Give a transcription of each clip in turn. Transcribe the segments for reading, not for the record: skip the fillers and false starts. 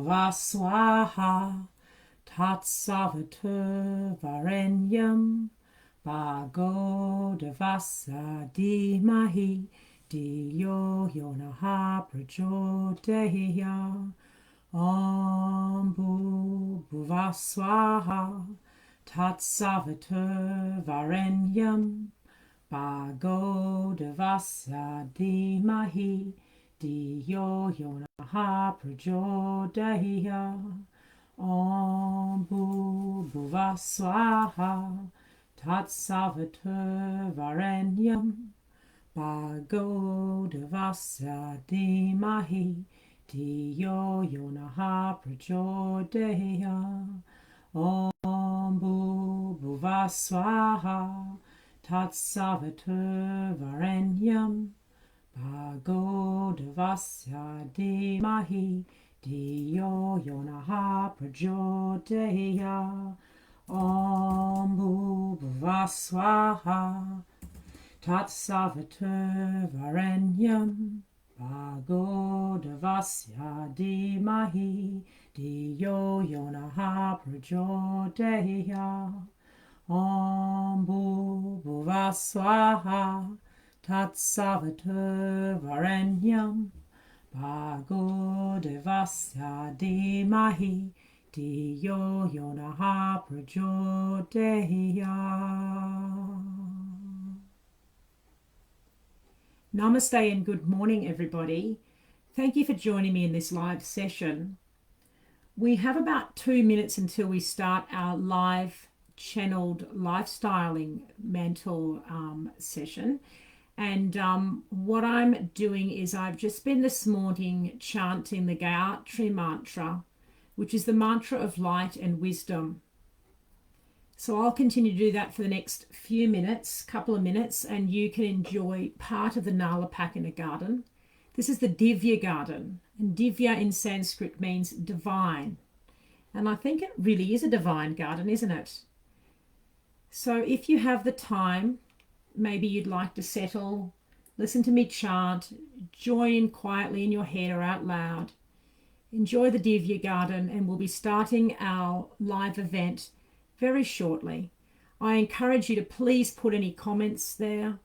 bhuva swaha tatsavatu varenyam Bhago devasa dhimahi Diyo yonaha prachodeya Om bhuva swaha tatsavatu varenyam Bhago devasa dhimahi Diyo yonaha prachodeya Om bhuva swaha Tatsavatu varenyam Bhago devasya dhimahi Diyo yonaha prachodeya Om bhuva swaha Tatsavatu varenyam Bhago devasya dhimahi Diyo yonaha prachodeya Om bhuva swaha tatsavatu varenyam Bhago devasya dhimahi Diyo yonaha prachodeya Om bhuva swaha tatsavatu varenyam Bhago devasya dhimahi Diyo yonaha prachodeya. Namaste and good morning, everybody. Thank you for joining me in this live session. We have about 2 minutes until we start our live channeled lifestyling mental session. And what I'm doing is I've just spent this morning chanting the Gayatri Mantra, which is the mantra of light and wisdom. So I'll continue to do that for the next couple of minutes, and you can enjoy part of the Nalapakana garden. This is the Divya garden, and Divya in Sanskrit means divine. And I think it really is a divine garden, isn't it? So if you have the time, maybe you'd like to settle, listen to me chant, join quietly in your head or out loud. Enjoy the Divya garden, and we'll be starting our live event very shortly. I encourage you to please put any comments there.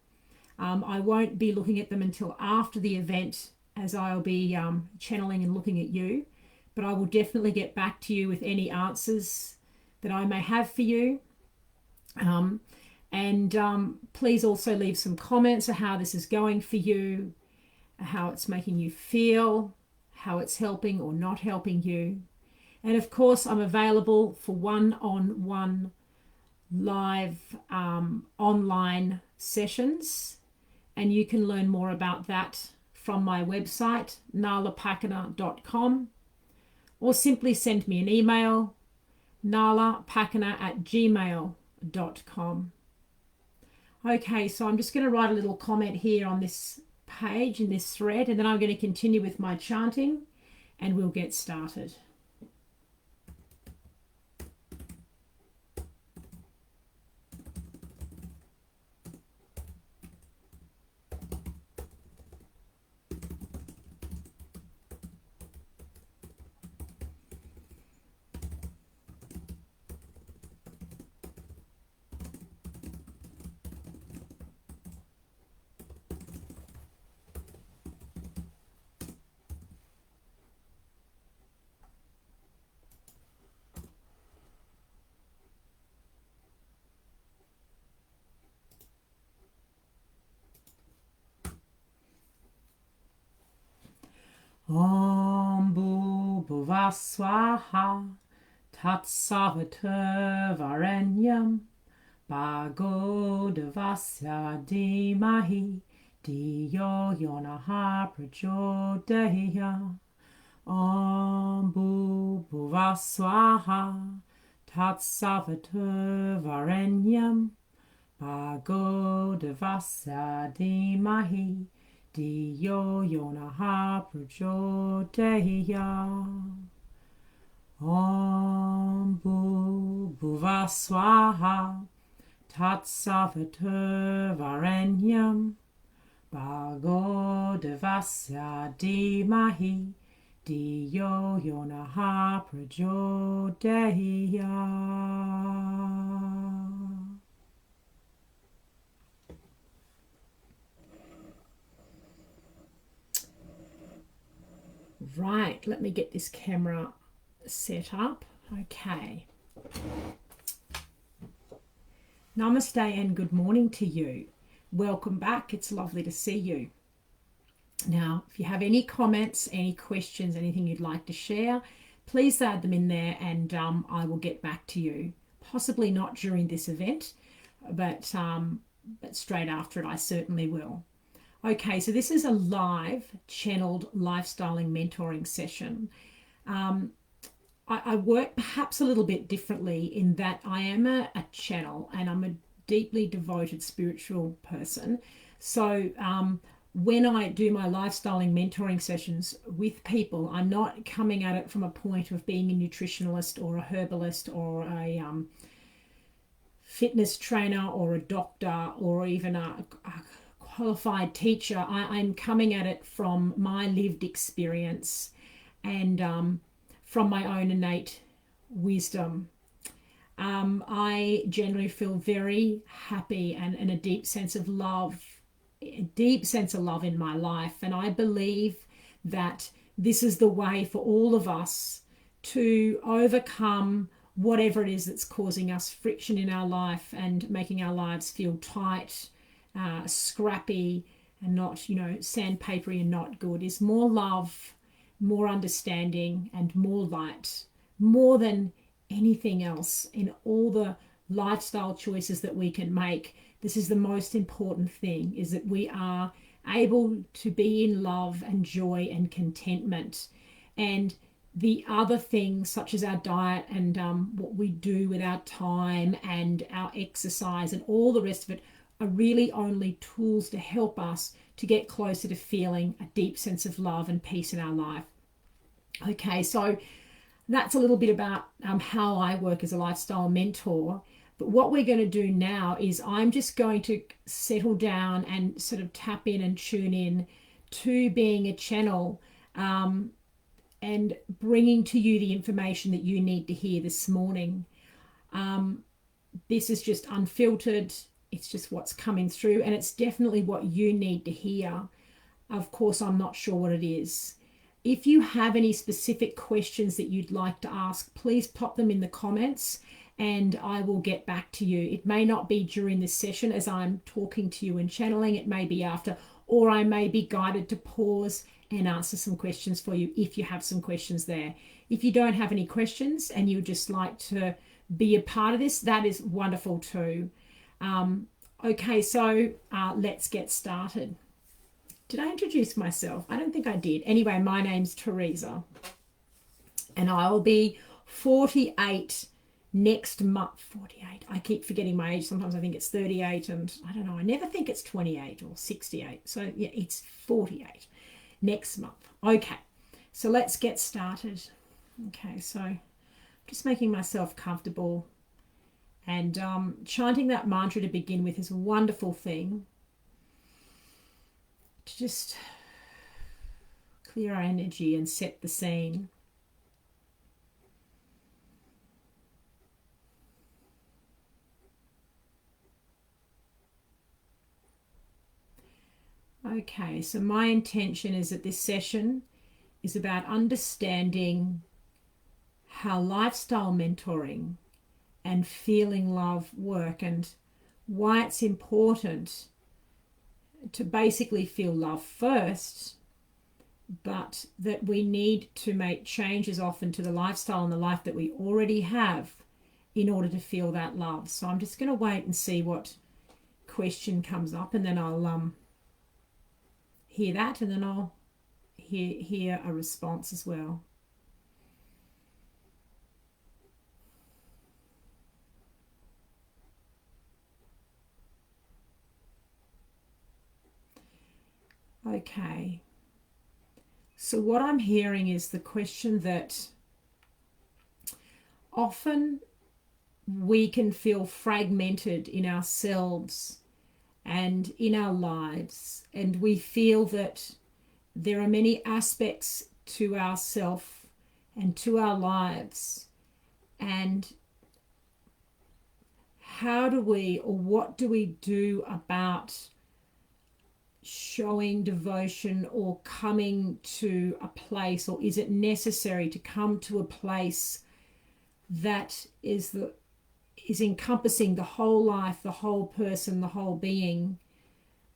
I won't be looking at them until after the event, as I'll be channeling and looking at you, but I will definitely get back to you with any answers that I may have for you. Please also leave some comments on how this is going for you, how it's making you feel, how it's helping or not helping you. And of course, I'm available for one-on-one live online sessions, and you can learn more about that from my website, nalapakana.com, or simply send me an email, nalapakana@gmail.com. Okay, so I'm just going to write a little comment here on this page in this thread, and then I'm going to continue with my chanting and we'll get started. Om bhuva swaha tatsavatu varenyam Bhago devasya dhimahi Diyo yonaha prachodeya Om bhuva swaha tatsavatu varenyam Bhago devasya dhimahi Diyo yonaha prachodeya Om bhuva swaha tatsavatu varenyam Bhago devasya dhimahi Dio Yonaha Prajodeya. Right, let me get this camera set up. Okay. Namaste and good morning to you. Welcome back. It's lovely to see you. Now, if you have any comments, any questions, anything you'd like to share, please add them in there and I will get back to you. Possibly not during this event, but straight after it, I certainly will. Okay, so this is a live channeled lifestyling mentoring session. I work perhaps a little bit differently in that I am a channel and I'm a deeply devoted spiritual person. So when I do my lifestyling mentoring sessions with people, I'm not coming at it from a point of being a nutritionalist or a herbalist or a fitness trainer or a doctor or even a qualified teacher. I'm coming at it from my lived experience and from my own innate wisdom. I generally feel very happy and a deep sense of love in my life. And I believe that this is the way for all of us to overcome whatever it is that's causing us friction in our life and making our lives feel tight, scrappy, and not, sandpapery and not good, is more love, more understanding, and more light, more than anything else in all the lifestyle choices that we can make. This is the most important thing, is that we are able to be in love and joy and contentment. And the other things, such as our diet and what we do with our time and our exercise and all the rest of it, are really only tools to help us to get closer to feeling a deep sense of love and peace in our life. Okay, so that's a little bit about how I work as a lifestyle mentor. But what we're going to do now is I'm just going to settle down and sort of tap in and tune in to being a channel and bringing to you the information that you need to hear this morning. This is just unfiltered. It's just what's coming through, and it's definitely what you need to hear. Of course, I'm not sure what it is. If you have any specific questions that you'd like to ask, please pop them in the comments and I will get back to you. It may not be during this session as I'm talking to you and channeling. It may be after, or I may be guided to pause and answer some questions for you if you have some questions there. If you don't have any questions and you'd just like to be a part of this, that is wonderful too. Okay, so let's get started. Did I introduce myself? I don't think I did. Anyway, my name's Teresa and I'll be 48 next month. 48. I keep forgetting my age. Sometimes I think it's 38 and I don't know. I never think it's 28 or 68. So yeah, it's 48 next month. Okay, so let's get started. Okay, so just making myself comfortable and chanting that mantra to begin with is a wonderful thing. To just clear our energy and set the scene. Okay, so my intention is that this session is about understanding how lifestyle mentoring and feeling love work and why it's important to basically feel love first, but that we need to make changes often to the lifestyle and the life that we already have in order to feel that love. So I'm just going to wait and see what question comes up, and then I'll hear that, and then I'll hear a response as well. Okay, so what I'm hearing is the question that often we can feel fragmented in ourselves and in our lives, and we feel that there are many aspects to ourself and to our lives, and how do we, or what do we do about showing devotion or coming to a place, or is it necessary to come to a place that is encompassing the whole life, the whole person, the whole being,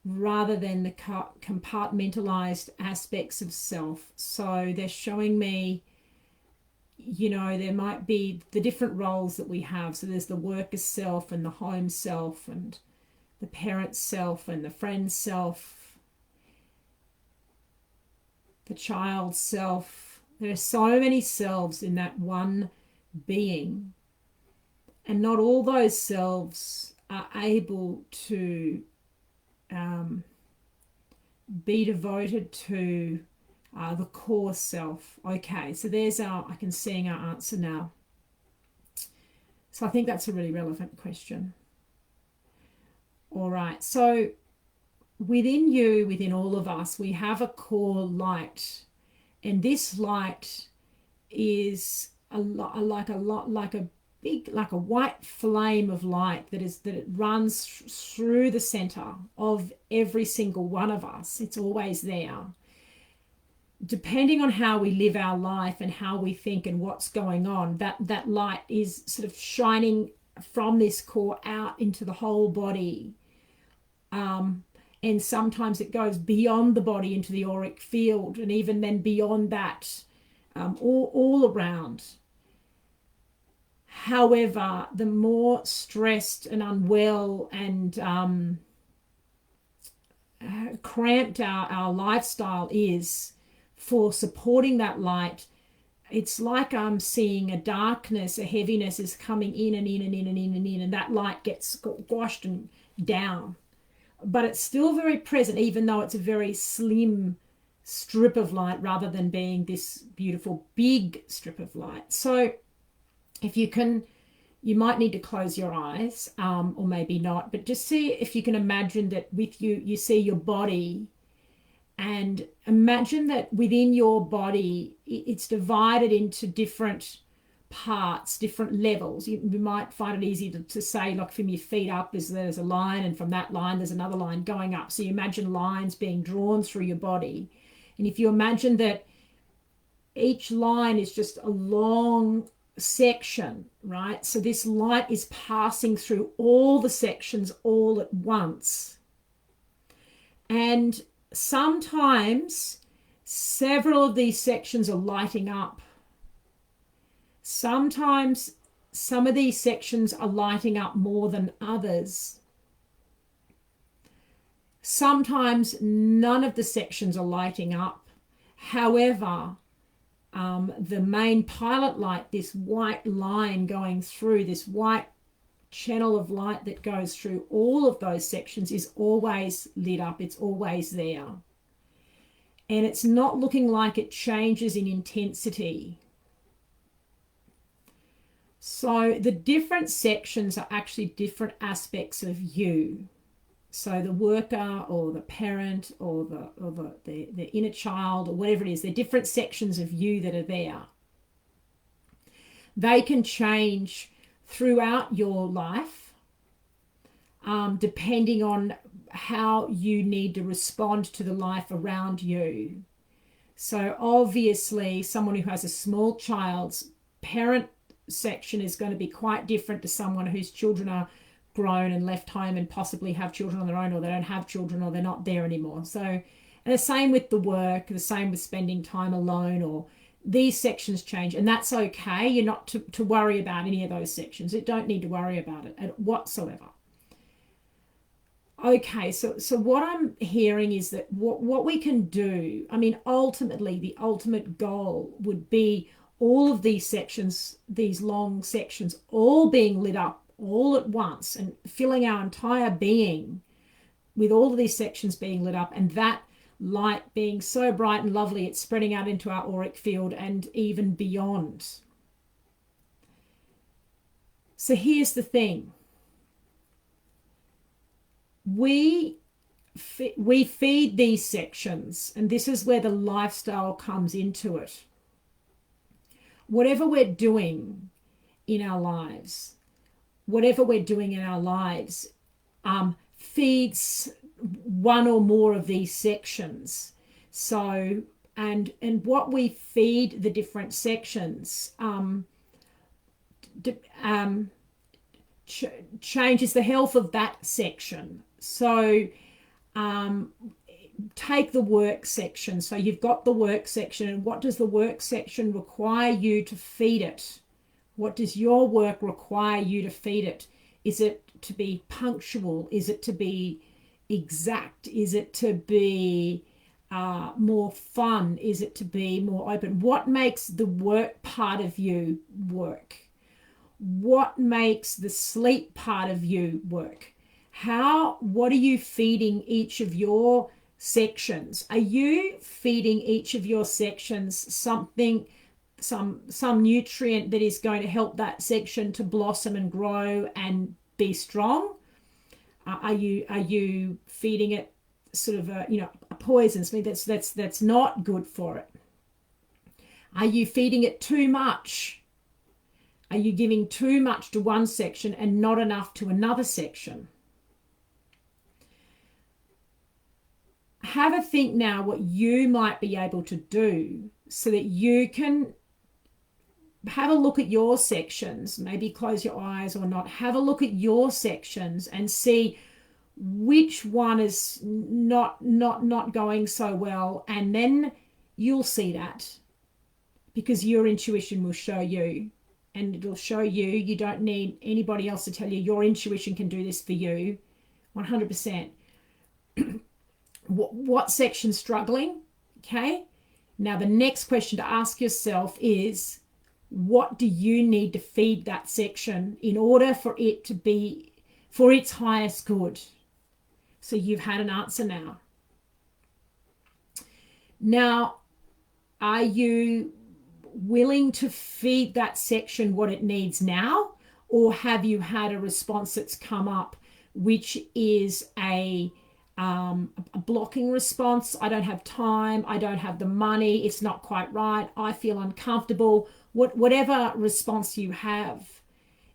rather than the compartmentalized aspects of self? So they're showing me, there might be the different roles that we have. So there's the worker self and the home self and the parent self and the friend self, the child self. There are so many selves in that one being, and not all those selves are able to be devoted to the core self. Okay, so there's I can see our answer now. So I think that's a really relevant question. All right, so within you, within all of us, we have a core light, and this light is like a white flame of light that it runs through the center of every single one of us. It's always there. Depending on how we live our life and how we think and what's going on, that light is sort of shining from this core out into the whole body. And sometimes it goes beyond the body into the auric field, and even then beyond that, all around. However, the more stressed and unwell and cramped our lifestyle is for supporting that light, it's like I'm seeing a darkness, a heaviness is coming in and in and in and in and in, and that light gets squashed and down. But it's still very present, even though it's a very slim strip of light rather than being this beautiful big strip of light. So if you can, you might need to close your eyes, or maybe not, but just see if you can imagine that with you see your body, and imagine that within your body, it's divided into different parts, different levels. You might find it easy to say, like from your feet up, there's a line, and from that line, there's another line going up. So you imagine lines being drawn through your body. And if you imagine that each line is just a long section, right? So this light is passing through all the sections all at once. And sometimes several of these sections are lighting up. Sometimes some of these sections are lighting up more than others. Sometimes none of the sections are lighting up. However, the main pilot light, this white line going through, this white channel of light that goes through all of those sections, is always lit up. It's always there. And it's not looking like it changes in intensity. So the different sections are actually different aspects of you. So the worker or the parent or the inner child or whatever it is, they're different sections of you that are there. They can change throughout your life, depending on how you need to respond to the life around you. So obviously, someone who has a small child's parent section is going to be quite different to someone whose children are grown and left home and possibly have children on their own, or they don't have children, or they're not there anymore. So, and the same with the work, the same with spending time alone, or these sections change, and that's okay. You're not to worry about any of those sections. You don't need to worry about it whatsoever. Okay, so what I'm hearing is that what we can do, I mean, ultimately, the ultimate goal would be all of these sections, these long sections, all being lit up all at once and filling our entire being with all of these sections being lit up, and that light being so bright and lovely, it's spreading out into our auric field and even beyond. So here's the thing. We we feed these sections, and this is where the lifestyle comes into it. Whatever we're doing in our lives, feeds one or more of these sections. So, and what we feed the different sections changes the health of that section. So, take the work section. So you've got the work section, and what does the work section require you to feed it? What does your work require you to feed it? Is it to be punctual? Is it to be exact? Is it to be more fun? Is it to be more open? What makes the work part of you work? What makes the sleep part of you work? What are you feeding each of your sections? Are you feeding each of your sections something, some nutrient that is going to help that section to blossom and grow and be strong? Are you feeding it sort of a poison, something that's not good for it? Are you feeding it too much? Are you giving too much to one section and not enough to another section? Have a think now what you might be able to do so that you can have a look at your sections. Maybe close your eyes or not. Have a look at your sections and see which one is not going so well, and then you'll see that, because your intuition will show you, and it'll show you. You don't need anybody else to tell you. Your intuition can do this for you 100%. What section's struggling? Okay, now the next question to ask yourself is, what do you need to feed that section in order for it to be for its highest good? So you've had an answer now. Now, are you willing to feed that section what it needs now? Or have you had a response that's come up which is a blocking response? I don't have time, I don't have the money, it's not quite right, I feel uncomfortable. Whatever response you have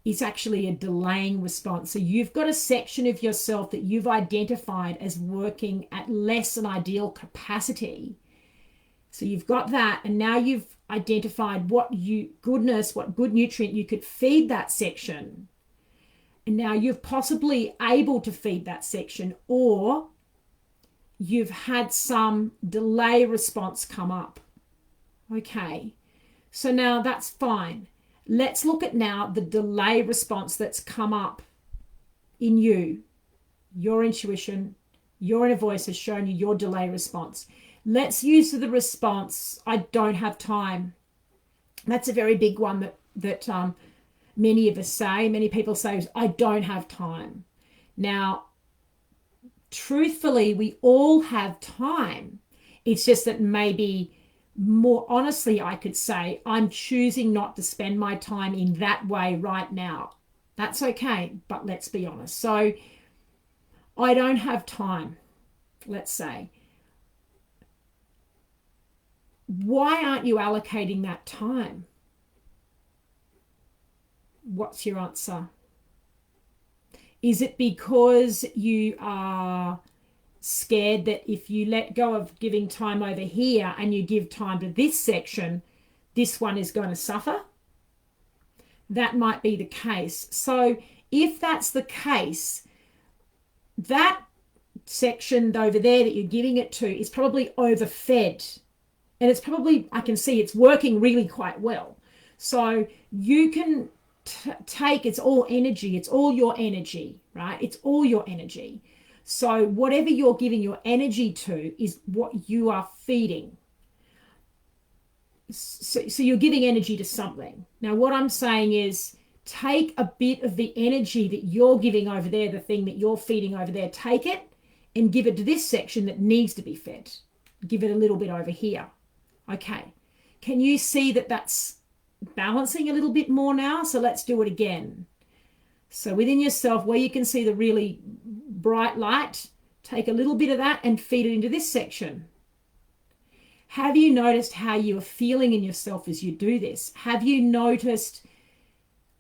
is actually a delaying response. So you've got a section of yourself that you've identified as working at less than ideal capacity. So you've got that, and now you've identified what good nutrient you could feed that section. And now you're possibly able to feed that section, or you've had some delay response come up. Okay, so now that's fine. Let's look at now the delay response that's come up in you. Your intuition, your inner voice has shown you your delay response. Let's use the response, I don't have time. That's a very big one that many people say, I don't have time. Now, truthfully, we all have time. It's just that maybe more honestly, I could say, I'm choosing not to spend my time in that way right now. That's okay, but let's be honest. So I don't have time, let's say. Why aren't you allocating that time? What's your answer? Is it because you are scared that if you let go of giving time over here and you give time to this section, this one is going to suffer? That might be the case. So if that's the case, that section over there that you're giving it to is probably overfed. And it's probably, I can see it's working really quite well. So you can take, it's all energy, it's all your energy, right? It's all your energy. So whatever you're giving your energy to is what you are feeding. So you're giving energy to something. Now what I'm saying is, take a bit of the energy that you're giving over there, the thing that you're feeding over there, take it and give it to this section that needs to be fed. Give it a little bit over here. Okay. Can you see that that's balancing a little bit more now? So let's do it again. So within yourself, where you can see the really bright light, take a little bit of that and feed it into this section. Have you noticed how you are feeling in yourself as you do this? Have you noticed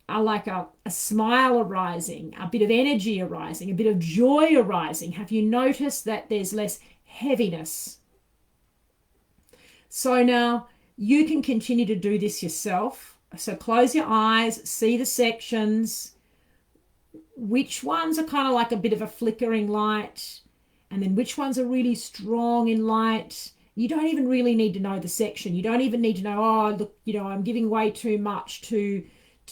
like a smile arising, a bit of energy arising, a bit of joy arising? Have you noticed that there's less heaviness? So now you can continue to do this yourself. So close your eyes, see the sections, which ones are kind of like a bit of a flickering light, and then which ones are really strong in light. You don't even really need to know the section. You don't even need to know, oh, look, I'm giving way too much to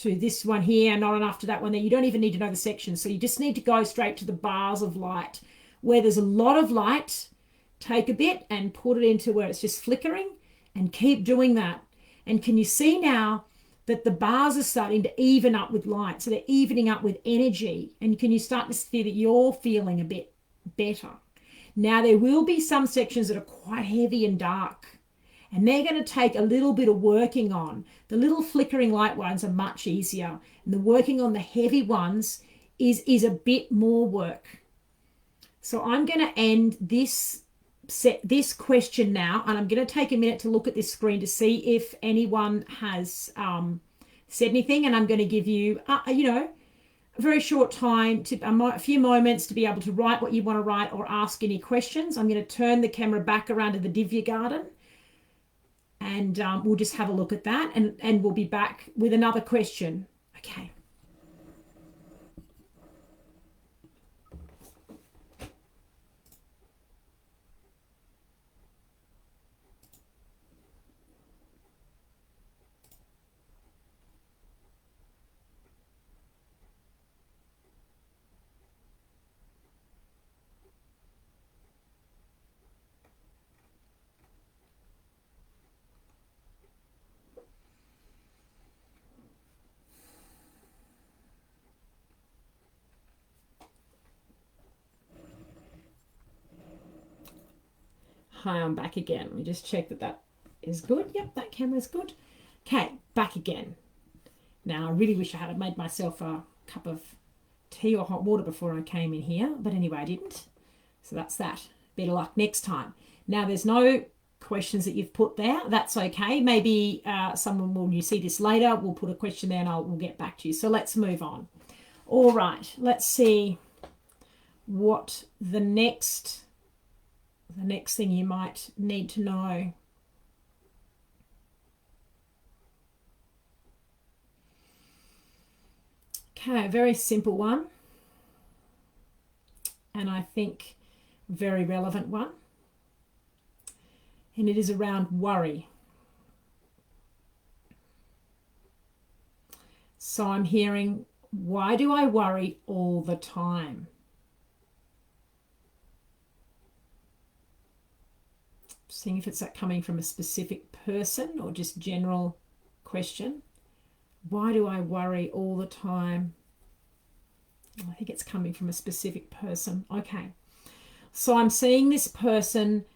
this one here, not enough to that one there. You don't even need to know the section. So you just need to go straight to the bars of light. Where there's a lot of light, take a bit and put it into where it's just flickering, and keep doing that. And can you see now that the bars are starting to even up with light? So they're evening up with energy. And can you start to see that you're feeling a bit better? Now, there will be some sections that are quite heavy and dark, and they're going to take a little bit of working on. The little flickering light ones are much easier, and the working on the heavy ones is a bit more work. So I'm going to end this question now, and I'm going to take a minute to look at this screen to see if anyone has said anything, and I'm going to give you, a very short time, a few moments to be able to write what you want to write or ask any questions. I'm going to turn the camera back around to the Divya Garden, and we'll just have a look at that, and we'll be back with another question. Okay. Hi, I'm back again. Let me just check that is good. Yep, that camera's good. Okay, back again. Now, I really wish I had made myself a cup of tea or hot water before I came in here, but anyway, I didn't. So that's that. Better luck next time. Now, there's no questions that you've put there. That's okay. Maybe someone, when you see this later, will put a question there and we'll get back to you. So let's move on. All right, let's see what the next thing you might need to know. Okay, a very simple one, and I think very relevant one, and it is around worry. So I'm hearing, why do I worry all the time? Seeing if it's coming from a specific person or just general question. Why do I worry all the time? I think it's coming from a specific person. Okay. So I'm seeing this person,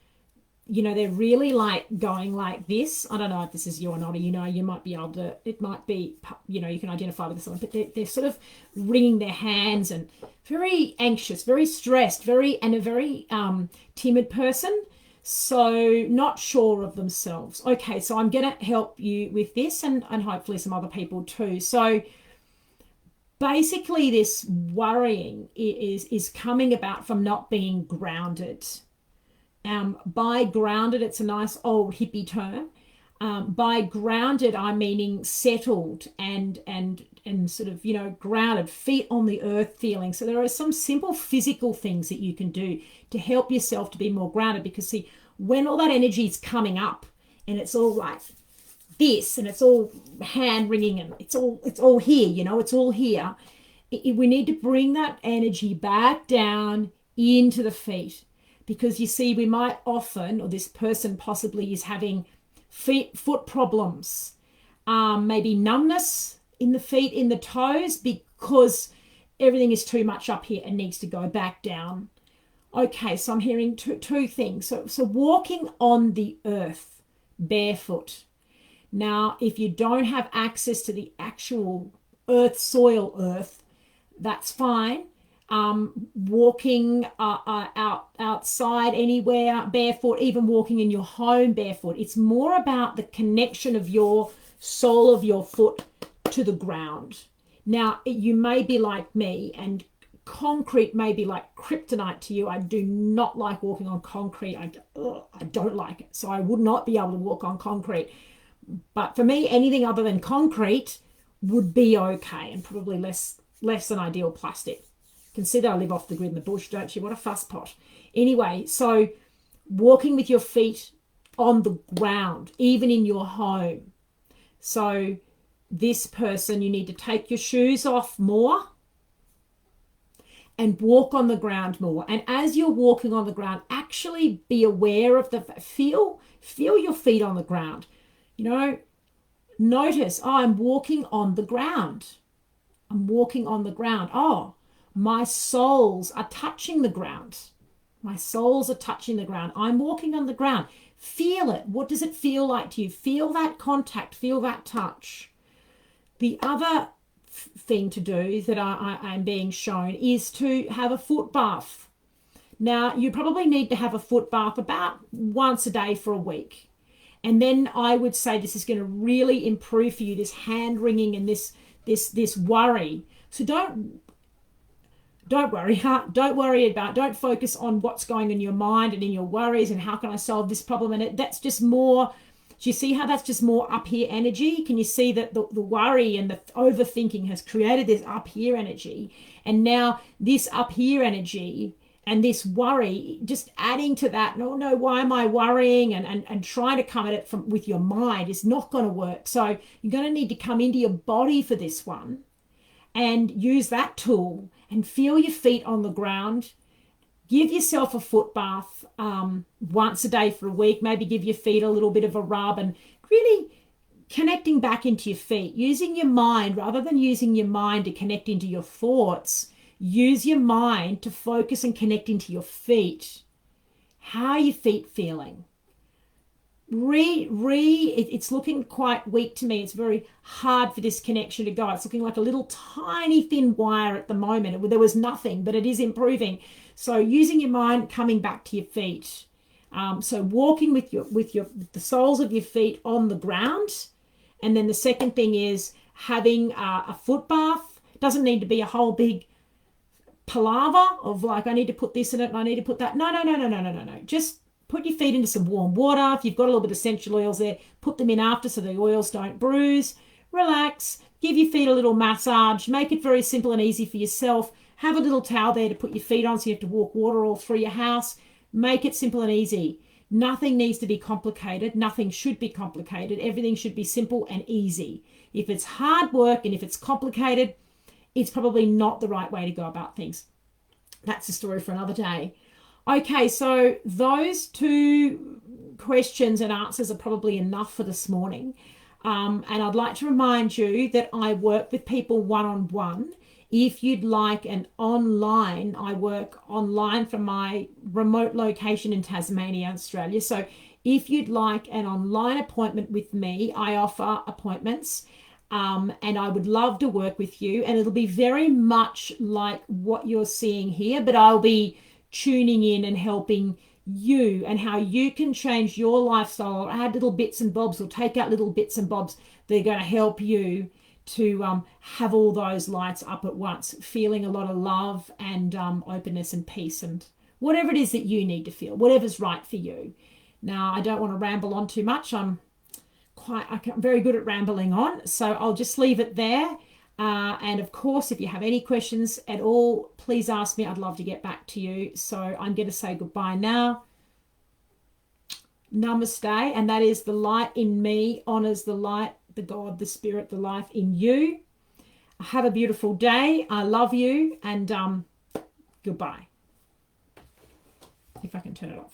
they're really like going like this. I don't know if this is you or not, or you might be able to, it might be, you can identify with someone, but they're sort of wringing their hands and very anxious, very stressed, and a very timid person. So not sure of themselves. Okay, so I'm going to help you with this and hopefully some other people too. So basically this worrying is coming about from not being grounded. By grounded, it's a nice old hippie term. By grounded, I'm meaning settled and sort of, grounded, feet on the earth feeling. So there are some simple physical things that you can do to help yourself to be more grounded, because see, when all that energy is coming up and it's all like this and it's all hand wringing and it's all here, it's all here. We need to bring that energy back down into the feet, because you see, we might often, or this person possibly is having foot problems, maybe numbness in the feet, in the toes, because everything is too much up here and needs to go back down. Okay, so I'm hearing two things. So walking on the earth barefoot. Now, if you don't have access to the actual earth, that's fine. walking outside anywhere barefoot, even walking in your home barefoot. It's more about the connection of your sole of your foot to the ground. Now, you may be like me, and concrete may be like kryptonite to you. I do not like walking on concrete. I don't like it. So I would not be able to walk on concrete. But for me, anything other than concrete would be okay, and probably less than ideal plastic. Consider I live off the grid in the bush, don't you? What a fuss pot. Anyway, so walking with your feet on the ground, even in your home. So this person, you need to take your shoes off more and walk on the ground more. And as you're walking on the ground, actually be aware of feel your feet on the ground. Notice, I'm walking on the ground. I'm walking on the ground. Oh, my soles are touching the ground. My soles are touching the ground. I'm walking on the ground. Feel it. What does it feel like to you? Feel that contact. Feel that touch. The other thing to do that I'm being shown is to have a foot bath. Now, you probably need to have a foot bath about once a day for a week. And then I would say this is going to really improve for you, this hand wringing and this worry. So don't worry. Don't focus on what's going on in your mind and in your worries and how can I solve this problem. And that's just more. Do you see how that's just more up here energy? Can you see that the worry and the overthinking has created this up here energy? And now this up here energy and this worry, just adding to that, no, why am I worrying? And trying to come at it with your mind is not going to work. So you're going to need to come into your body for this one and use that tool and feel your feet on the ground. Give yourself a foot bath once a day for a week. Maybe give your feet a little bit of a rub and really connecting back into your feet. Using your mind rather than using your mind to connect into your thoughts. Use your mind to focus and connect into your feet. How are your feet feeling? It's looking quite weak to me. It's very hard for this connection to go. It's looking like a little tiny thin wire at the moment. There was nothing, but it is improving. So using your mind, coming back to your feet. So walking with the soles of your feet on the ground. And then the second thing is having a foot bath. Doesn't need to be a whole big palaver of like, I need to put this in it and I need to put that. No. Just put your feet into some warm water. If you've got a little bit of essential oils there, put them in after so the oils don't bruise. Relax. Give your feet a little massage. Make it very simple and easy for yourself. Have a little towel there to put your feet on so you have to walk water all through your house. Make it simple and easy. Nothing needs to be complicated. Nothing should be complicated. Everything should be simple and easy. If it's hard work and if it's complicated, it's probably not the right way to go about things. That's a story for another day. Okay, so those two questions and answers are probably enough for this morning. And I'd like to remind you that I work with people one-on-one. If you'd like an online, I work online from my remote location in Tasmania, Australia. So if you'd like an online appointment with me, I offer appointments. And I would love to work with you. And it'll be very much like what you're seeing here, but I'll be tuning in and helping you and how you can change your lifestyle or add little bits and bobs or take out little bits and bobs that are going to help you to have all those lights up at once, feeling a lot of love and openness and peace and whatever it is that you need to feel, whatever's right for you. Now, I don't want to ramble on too much. I'm very good at rambling on, so I'll just leave it there. And of course, if you have any questions at all, please ask me. I'd love to get back to you. So I'm going to say goodbye now. Namaste. And that is the light in me honors the light, the God, the spirit, the life in you. Have a beautiful day. I love you and goodbye. If I can turn it off.